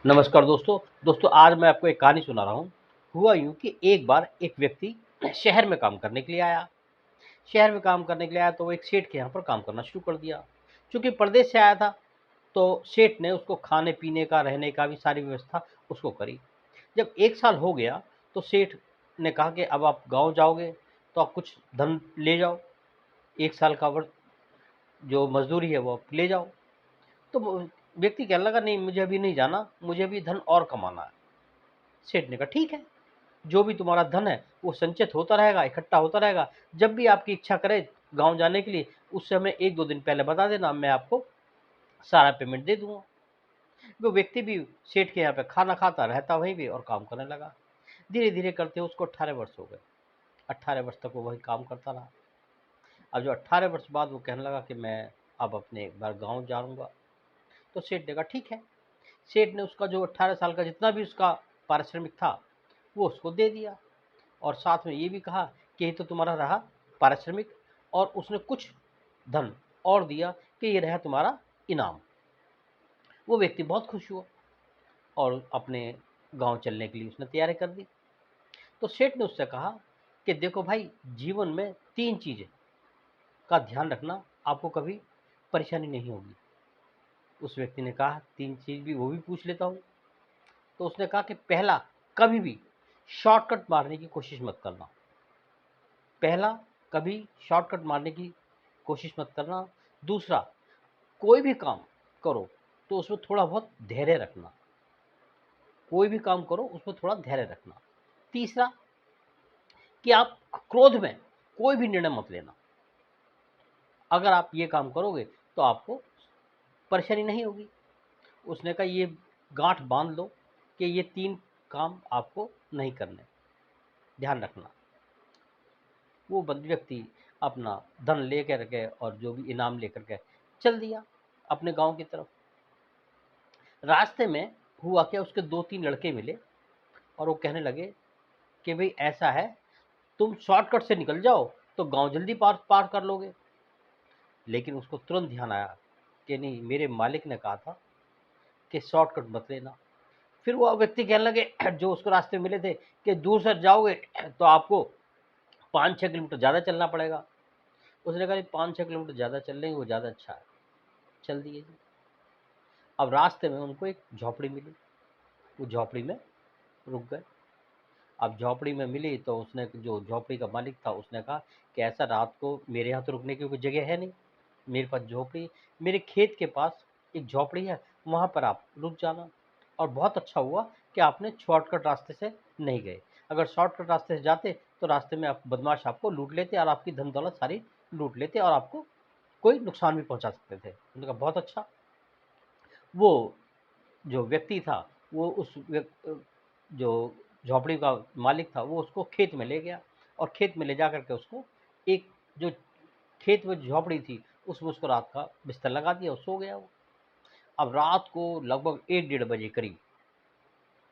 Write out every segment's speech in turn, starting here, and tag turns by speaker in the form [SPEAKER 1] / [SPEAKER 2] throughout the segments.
[SPEAKER 1] नमस्कार दोस्तों। दोस्तों आज मैं आपको एक कहानी सुना रहा हूँ। हुआ यूँ कि एक बार एक व्यक्ति शहर में काम करने के लिए आया। शहर में काम करने के लिए आया तो वो एक सेठ के यहाँ पर काम करना शुरू कर दिया। चूँकि परदेश से आया था तो सेठ ने उसको खाने-पीने का, रहने का भी सारी व्यवस्था उसको करी। जब 1 साल हो गया तो सेठ ने कहा कि अब आप गाँव जाओगे तो आप कुछ धन ले जाओ। 1 साल का वर्क जो मज़दूरी है वो आप ले जाओ। तो वो व्यक्ति कहने लगा नहीं मुझे अभी नहीं जाना, मुझे अभी धन और कमाना है। सेठ ने कहा ठीक है। जो भी तुम्हारा धन है वो संचित होता रहेगा, इकट्ठा होता रहेगा। जब भी आपकी इच्छा करे गाँव जाने के लिए उससे हमें 1-2 दिन पहले बता देना, मैं आपको सारा पेमेंट दे दूँगा। वो व्यक्ति भी सेठ के यहाँ पे खाना खाता, रहता वहीं पे और काम करने लगा। धीरे-धीरे करते उसको 18 वर्ष हो गए। 18 वर्ष तक वो वही काम करता रहा। अब जो 18 वर्ष बाद वो कहने लगा कि मैं अब अपने एक बार गाँव जाऊँगा। तो सेठ ने कहा ठीक है। सेठ ने उसका जो 18 साल का जितना भी उसका पारिश्रमिक था, वो उसको दे दिया। और साथ में ये भी कहा कि ये तो तुम्हारा रहा पारिश्रमिक, और उसने कुछ धन और दिया कि ये रहा तुम्हारा इनाम। वो व्यक्ति बहुत खुश हुआ और अपने गांव चलने के लिए उसने तैयारी कर दी। तो सेठ ने उससे कहा कि देखो भाई, जीवन में 3 चीज़ें का ध्यान रखना, आपको कभी परेशानी नहीं होगी। उस व्यक्ति ने कहा 3 चीज़ भी वो भी पूछ लेता हूँ। तो उसने कहा कि पहला, कभी भी शॉर्टकट मारने की कोशिश मत करना। पहला, कभी शॉर्टकट मारने की कोशिश मत करना। दूसरा, कोई भी काम करो तो उसमें थोड़ा बहुत धैर्य रखना। कोई भी काम करो उसमें थोड़ा धैर्य रखना। तीसरा, कि आप क्रोध में कोई भी निर्णय मत लेना। अगर आप ये काम करोगे तो आपको परेशानी नहीं होगी। उसने कहा ये गांठ बांध लो कि ये 3 काम आपको नहीं करने, ध्यान रखना। वो व्यक्ति अपना धन लेकर के और जो भी इनाम लेकर के चल दिया अपने गांव की तरफ। रास्ते में हुआ क्या, उसके 2-3 लड़के मिले और वो कहने लगे कि भाई ऐसा है, तुम शॉर्टकट से निकल जाओ तो गांव जल्दी पार पार कर लोगे। लेकिन उसको तुरंत ध्यान आया कि नहीं, मेरे मालिक ने कहा था कि शॉर्टकट मत लेना। फिर वो व्यक्ति कहने लगे जो उसको रास्ते मिले थे कि दूर से जाओगे तो आपको 5-6 किलोमीटर ज़्यादा चलना पड़ेगा। उसने कहा 5-6 किलोमीटर ज़्यादा चल लेंगे वो ज़्यादा अच्छा है, चल दिए जी। अब रास्ते में उनको एक झोपड़ी मिली, वो झोपड़ी में रुक गए। अब झोपड़ी में मिली तो उसने, जो झोपड़ी का मालिक था, उसने कहा कि ऐसा रात को मेरे यहाँ तो रुकने की कोई जगह है नहीं, मेरे पास झोपड़ी, मेरे खेत के पास एक झोपड़ी है, वहाँ पर आप रुक जाना। और बहुत अच्छा हुआ कि आपने शॉर्टकट रास्ते से नहीं गए। अगर शॉर्टकट रास्ते से जाते तो रास्ते में आप बदमाश आपको लूट लेते और आपकी धन दौलत सारी लूट लेते और आपको कोई नुकसान भी पहुंचा सकते थे। उन्होंने कहा बहुत अच्छा। वो जो व्यक्ति था वो जो झोपड़ी का मालिक था वो उसको खेत में ले गया और खेत में ले जा करके उसको एक जो खेत में झोपड़ी थी उसमें उसको रात का बिस्तर लगा दिया और सो गया वो। अब रात को लगभग 1-1:30 बजे करीब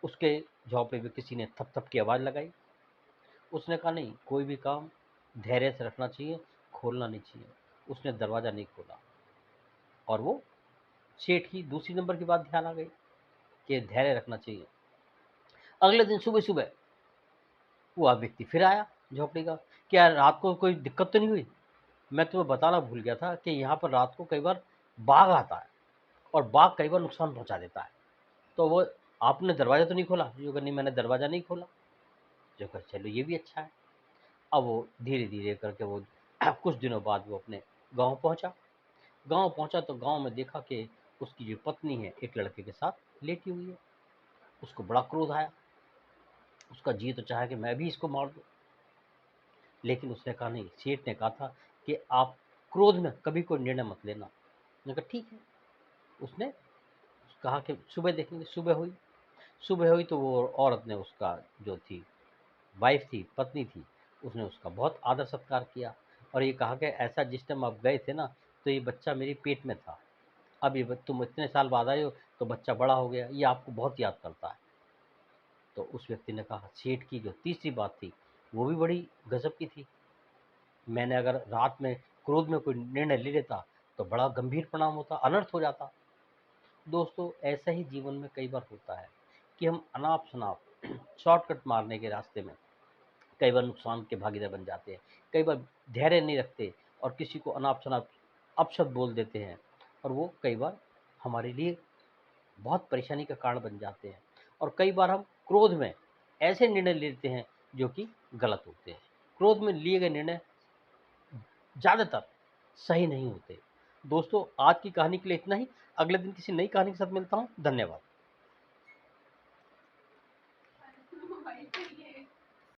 [SPEAKER 1] उसके झोपड़ी में किसी ने थप थप की आवाज़ लगाई। उसने कहा नहीं, कोई भी काम धैर्य से रखना चाहिए, खोलना नहीं चाहिए। उसने दरवाज़ा नहीं खोला और वो सेठ की दूसरी नंबर की बात ध्यान आ गई कि धैर्य रखना चाहिए। अगले दिन सुबह सुबह वो व्यक्ति फिर आया झोपड़ी का, क्या रात को कोई दिक्कत तो नहीं हुई? मैं तुम्हें बताना भूल गया था कि यहाँ पर रात को कई बार बाघ आता है और बाघ कई बार नुकसान पहुँचा देता है। तो वो, आपने दरवाज़ा तो नहीं खोला? जो कहा नहीं, मैंने दरवाज़ा नहीं खोला। जो कहा चलो ये भी अच्छा है। अब वो धीरे-धीरे करके वो कुछ दिनों बाद वो अपने गाँव पहुँचा। गाँव पहुँचा तो गाँव में देखा कि उसकी जो पत्नी है एक लड़के के साथ लेटी हुई है। उसको बड़ा क्रोध आया। उसका जी तो चाहा कि मैं भी इसको मार दूँ। लेकिन उसने कहा नहीं, सेठ ने कहा था कि आप क्रोध में कभी कोई निर्णय मत लेना। मैंने कहा ठीक है। उसने कहा कि सुबह देखेंगे। सुबह हुई तो वो औरत ने उसका, जो थी वाइफ थी, पत्नी थी, उसने उसका बहुत आदर सत्कार किया और ये कहा कि ऐसा जिस टाइम आप गए थे ना तो ये बच्चा मेरे पेट में था। अब ये तुम इतने साल बाद आए हो तो बच्चा बड़ा हो गया, ये आपको बहुत याद करता है। तो उस व्यक्ति ने कहा सेठ की जो तीसरी बात थी वो भी बड़ी गजब की थी। मैंने अगर रात में क्रोध में कोई निर्णय ले लेता तो बड़ा गंभीर परिणाम होता, अनर्थ हो जाता। दोस्तों ऐसा ही जीवन में कई बार होता है कि हम अनाप-शनाप शॉर्टकट मारने के रास्ते में कई बार नुकसान के भागीदार बन जाते हैं। कई बार धैर्य नहीं रखते और किसी को अनाप-शनाप अपशब्द बोल देते हैं और वो कई बार हमारे लिए बहुत परेशानी का कारण बन जाते हैं। और कई बार हम क्रोध में ऐसे निर्णय लेते हैं जो कि गलत होते हैं। क्रोध में लिए गए निर्णय ज़्यादातर सही नहीं होते। दोस्तों आज की कहानी के लिए इतना ही। अगले दिन किसी नई कहानी के साथ मिलता हूँ। धन्यवाद।